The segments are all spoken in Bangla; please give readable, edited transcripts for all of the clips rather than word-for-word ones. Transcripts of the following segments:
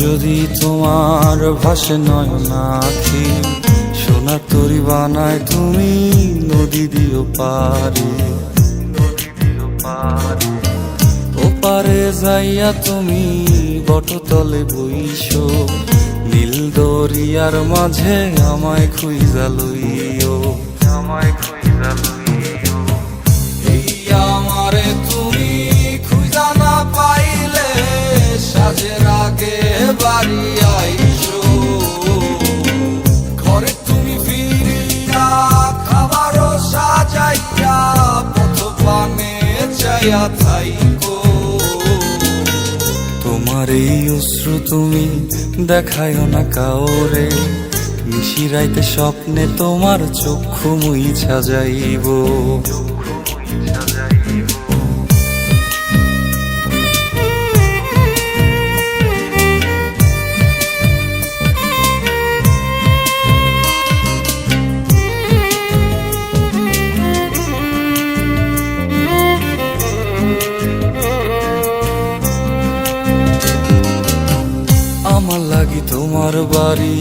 যদি তোমার ভাসে নয়ন আঁখি, সোনার তরি বানায় তুমি নদী দিও পারে। ওপারে যাইয়া তুমি বটতলে বইসো, নীল দরিয়ার মাঝে আমায় খুঁজা লইও, আমায় খুঁজা লইও। এই আমারে তুমি খুঁজা না পাইলে সাজের আগে বাড়ি আইসো, ঘরে তুমি ফিরিয়া খাবারও সাজাইয়া পথ পানে চাইয়া থাইকো। তোমার এই অশ্রু তুমি দেখায়ও না কাউরে, নিশিরাইতে স্বপ্নে তোমার চক্ষু মুইছা যাইব। আমার লাগি তোমার বাড়ি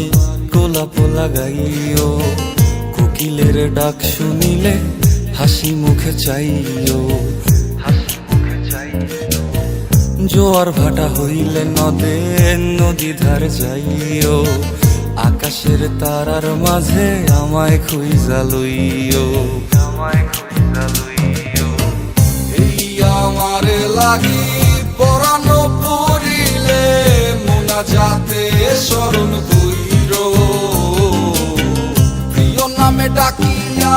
গোলাপ লাগাইও, কোকিলের ডাক শুনিলে হাসি মুখে চাইও। জোয়ার ভাটা হইলে নদে নদী ধার যাইও, আকাশের তারার মাঝে আমায় খুঁজা লইও, আমায় খুঁজা লইও। এই আমারে লাগি পরানো পড়িলে যাতে স্মরণ কইরো, প্রিয় নামে ডাকিয়া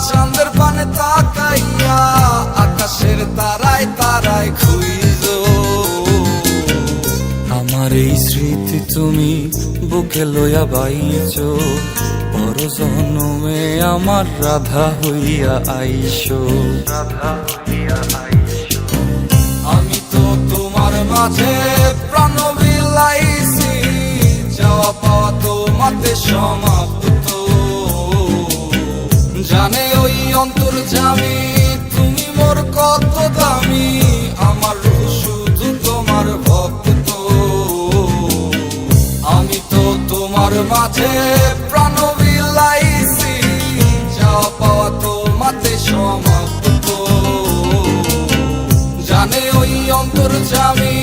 চাঁদের পানে তাকাইয়া আকাশের তারায় তারায় খুঁজো। আমার এই স্মৃতি তুমি বুকে লইয়া বাইছো, পর জন্মে আমার রাধা হইয়া আইসো, রাধা হইয়া আইসো। আমি তো তোমার মাঝে প্রাণ বিলাইছি, যাওয়া পাওয়া তোমাতে সমাপ্ত। জানে ওই অন্তর্যামী তুমি মোর কত দামি, আমার রূহ শুধু তোমার ভক্ত। আমি তো তোমার মাঝে প্রাণ বিলাইছি, যাওয়া পাওয়া তোমাতে সমাপ্ত। জানে ওই অন্তর্যামী